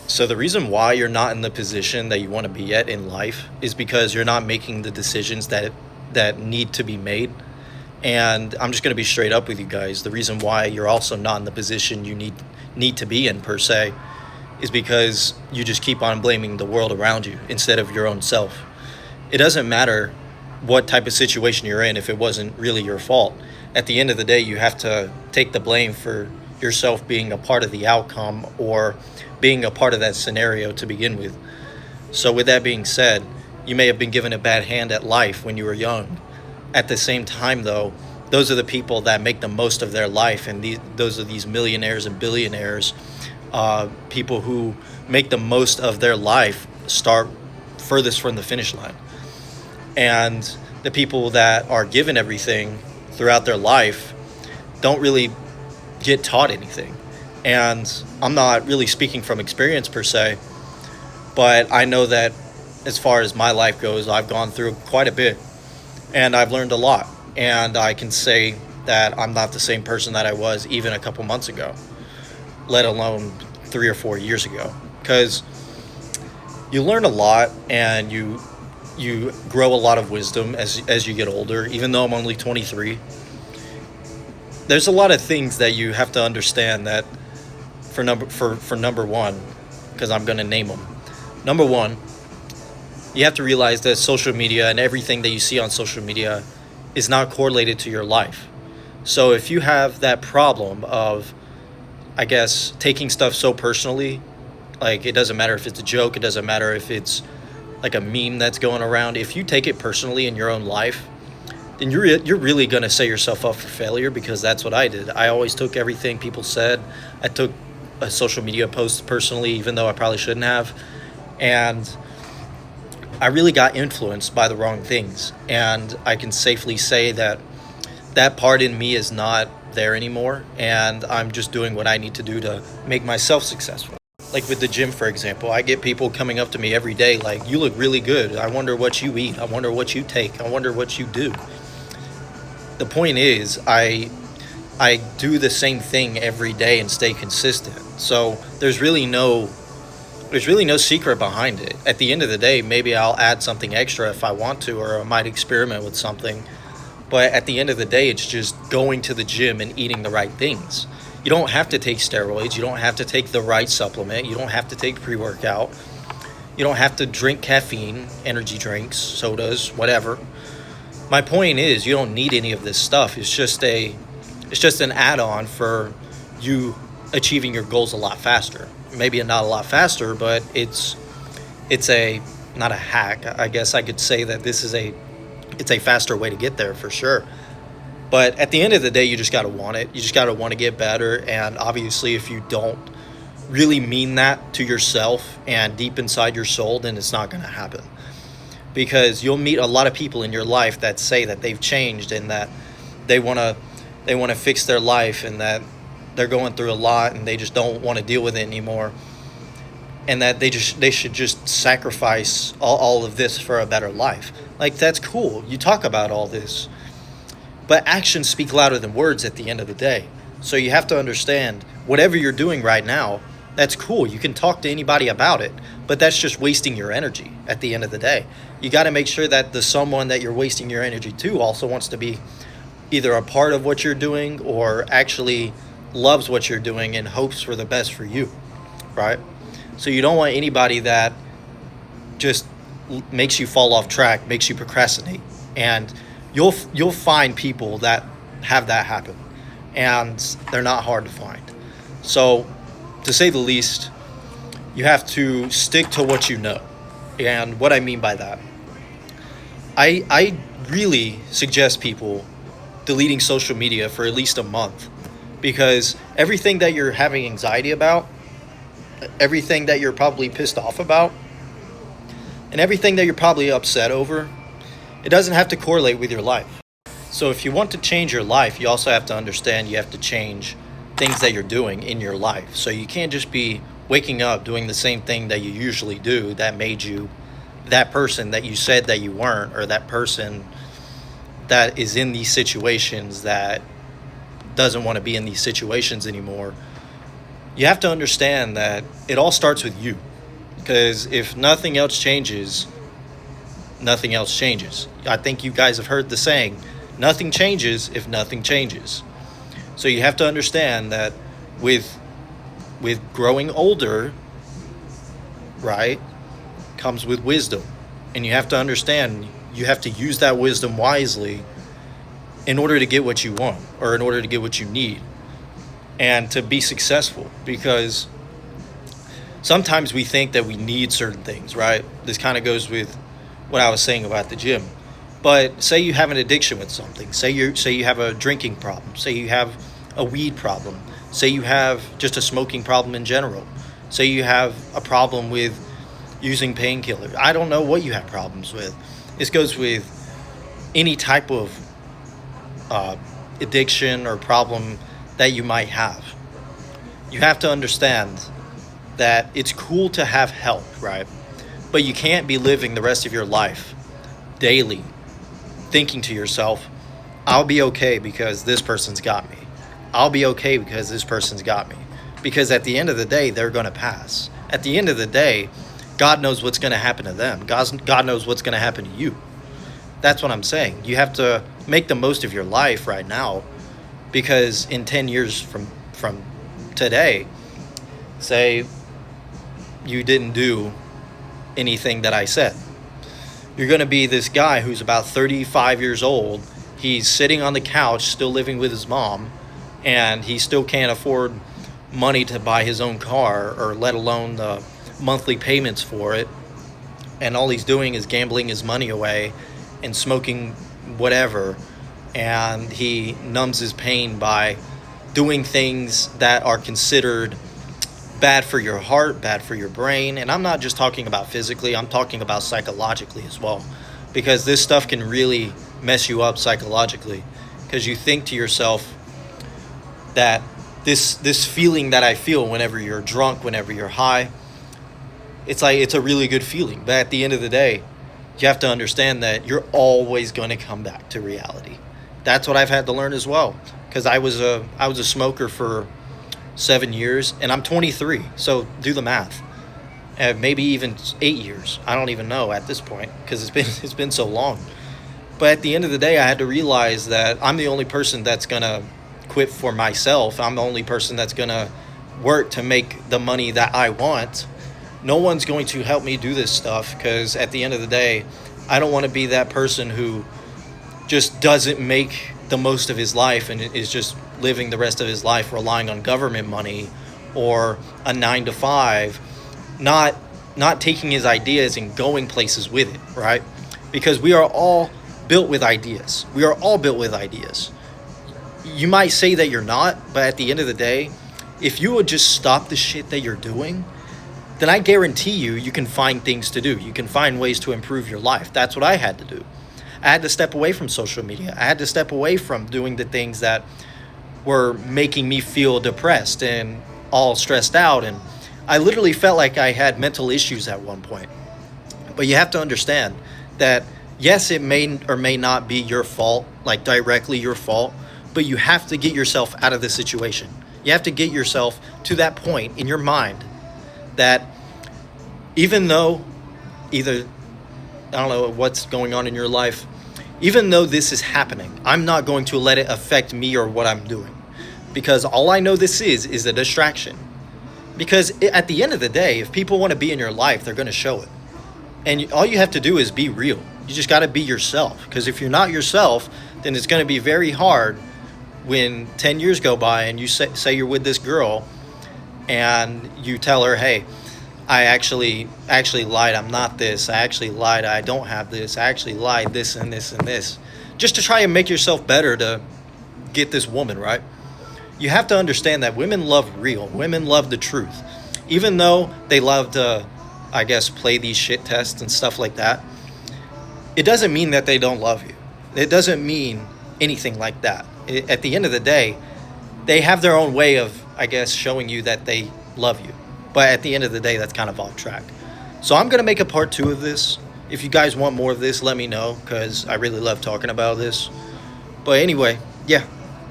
So the reason why you're not in the position that you want to be at in life is because you're not making the decisions that need to be made. And I'm just going to be straight up with you guys. The reason why you're also not in the position you need to be in per se is because you just keep on blaming the world around you instead of your own self. It doesn't matter what type of situation you're in if it wasn't really your fault. At the end of the day, you have to take the blame for yourself being a part of the outcome or being a part of that scenario to begin with. So, with that being said, you may have been given a bad hand at life when you were young. At the same time, though, those are the people that make the most of their life, and those are these millionaires and billionaires, people who make the most of their life start furthest from the finish line. And the people that are given everything throughout their life don't really get taught anything. And I'm not really speaking from experience per se, but I know that as far as my life goes, I've gone through quite a bit and I've learned a lot. And I can say that I'm not the same person that I was even a couple months ago, let alone 3 or 4 years ago. Because you learn a lot and you grow a lot of wisdom as you get older. Even though I'm only 23, there's a lot of things that you have to understand that for number one, because I'm going to name them. Number one, you have to realize that social media and everything that you see on social media is not correlated to your life. So if you have that problem of, I guess, taking stuff so personally, like it doesn't matter if it's a joke, it doesn't matter if it's like a meme that's going around. If you take it personally in your own life, then you're really going to set yourself up for failure, because that's what I did. I always took everything people said. I took a social media post personally, even though I probably shouldn't have. And I really got influenced by the wrong things. And I can safely say that that part in me is not there anymore. And I'm just doing what I need to do to make myself successful. Like with the gym, for example, I get people coming up to me every day like, you look really good. I wonder what you eat. I wonder what you take. I wonder what you do. The point is, I do the same thing every day and stay consistent. So there's really no secret behind it. At the end of the day, maybe I'll add something extra if I want to, or I might experiment with something. But at the end of the day, it's just going to the gym and eating the right things. You don't have to take steroids. You don't have to take the right supplement. You don't have to take pre-workout. You don't have to drink caffeine, energy drinks, sodas, whatever. My point is, you don't need any of this stuff. It's just an add-on for you achieving your goals a lot faster. Maybe not a lot faster, but it's a not a hack. I guess I could say that it's a faster way to get there for sure. But at the end of the day, you just got to want it. You just got to want to get better. And obviously, if you don't really mean that to yourself and deep inside your soul, then it's not going to happen. Because you'll meet a lot of people in your life that say that they've changed and that they want to they want to fix their life, and that they're going through a lot and they just don't want to deal with it anymore, and that they should just sacrifice all of this for a better life. Like, that's cool. You talk about all this, but actions speak louder than words at the end of the day. So you have to understand, whatever you're doing right now, that's cool. You can talk to anybody about it, but that's just wasting your energy at the end of the day. You got to make sure that the someone that you're wasting your energy to also wants to be either a part of what you're doing or actually loves what you're doing and hopes for the best for you, right? So you don't want anybody that just makes you fall off track, makes you procrastinate. And you'll find people that have that happen, and they're not hard to find. So, to say the least, you have to stick to what you know. And what I mean by that, I really suggest people deleting social media for at least a month, because everything that you're having anxiety about, everything that you're probably pissed off about, and everything that you're probably upset over, it doesn't have to correlate with your life. So if you want to change your life, you also have to understand you have to change things that you're doing in your life. So you can't just be waking up doing the same thing that you usually do that made you that person that you said that you weren't, or that person that is in these situations that doesn't want to be in these situations anymore. You have to understand that it all starts with you. Because if nothing else changes, nothing else changes. I think you guys have heard the saying, nothing changes if nothing changes. So you have to understand that with growing older, right, comes with wisdom. And you have to understand you have to use that wisdom wisely in order to get what you want or in order to get what you need and to be successful, because sometimes we think that we need certain things, right? This kind of goes with what I was saying about the gym. But say you have an addiction with something. Say you have a drinking problem. Say you have a weed problem. Say you have just a smoking problem in general. Say you have a problem with using painkillers. I don't know what you have problems with. This goes with any type of addiction or problem that you might have. You have to understand that it's cool to have help, right? But you can't be living the rest of your life daily thinking to yourself, I'll be okay because this person's got me. I'll be okay because this person's got me. Because at the end of the day, they're going to pass. At the end of the day, God knows what's going to happen to them. God knows what's going to happen to you. That's what I'm saying. You have to make the most of your life right now, because in 10 years from today, say you didn't do anything that I said, you're going to be this guy who's about 35 years old. He's sitting on the couch, still living with his mom, and he still can't afford money to buy his own car, or let alone the monthly payments for it. And all he's doing is gambling his money away and smoking whatever. And he numbs his pain by doing things that are considered bad for your heart, bad for your brain. And I'm not just talking about physically, I'm talking about psychologically as well. Because this stuff can really mess you up psychologically. Because you think to yourself that this feeling that I feel whenever you're drunk, whenever you're high, it's a really good feeling. But at the end of the day, you have to understand that you're always going to come back to reality. That's what I've had to learn as well. Because I was a smoker for 7 years, and I'm 23. So do the math. Maybe even 8 years. I don't even know at this point, because it's been so long. But at the end of the day, I had to realize that I'm the only person that's going to quit for myself. I'm the only person that's going to work to make the money that I want. No one's going to help me do this stuff, because at the end of the day, I don't want to be that person who just doesn't make the most of his life and is just living the rest of his life relying on government money or a 9 to 5, not taking his ideas and going places with it, right? Because we are all built with ideas. We are all built with ideas. You might say that you're not, but at the end of the day, if you would just stop the shit that you're doing, then I guarantee you can find things to do. You can find ways to improve your life. That's what I had to do. I had to step away from social media. I had to step away from doing the things that were making me feel depressed and all stressed out. And I literally felt like I had mental issues at one point. But you have to understand that, yes, it may or may not be your fault, like directly your fault, but you have to get yourself out of this situation. You have to get yourself to that point in your mind that even though I don't know what's going on in your life, even though this is happening, I'm not going to let it affect me or what I'm doing. Because all I know this is a distraction. Because at the end of the day, if people want to be in your life, they're going to show it. And all you have to do is be real. You just got to be yourself. Because if you're not yourself, then it's going to be very hard when 10 years go by and you say you're with this girl and you tell her, hey, I actually lied. I'm not this. I actually lied. I don't have this. I actually lied this and this and this. Just to try and make yourself better to get this woman, right? You have to understand that women love real. Women love the truth. Even though they love to, I guess, play these shit tests and stuff like that, it doesn't mean that they don't love you. It doesn't mean anything like that. At the end of the day, they have their own way of, I guess, showing you that they love you. But at the end of the day, that's kind of off track. So I'm going to make a part 2 of this. If you guys want more of this, let me know, because I really love talking about this. But anyway, yeah.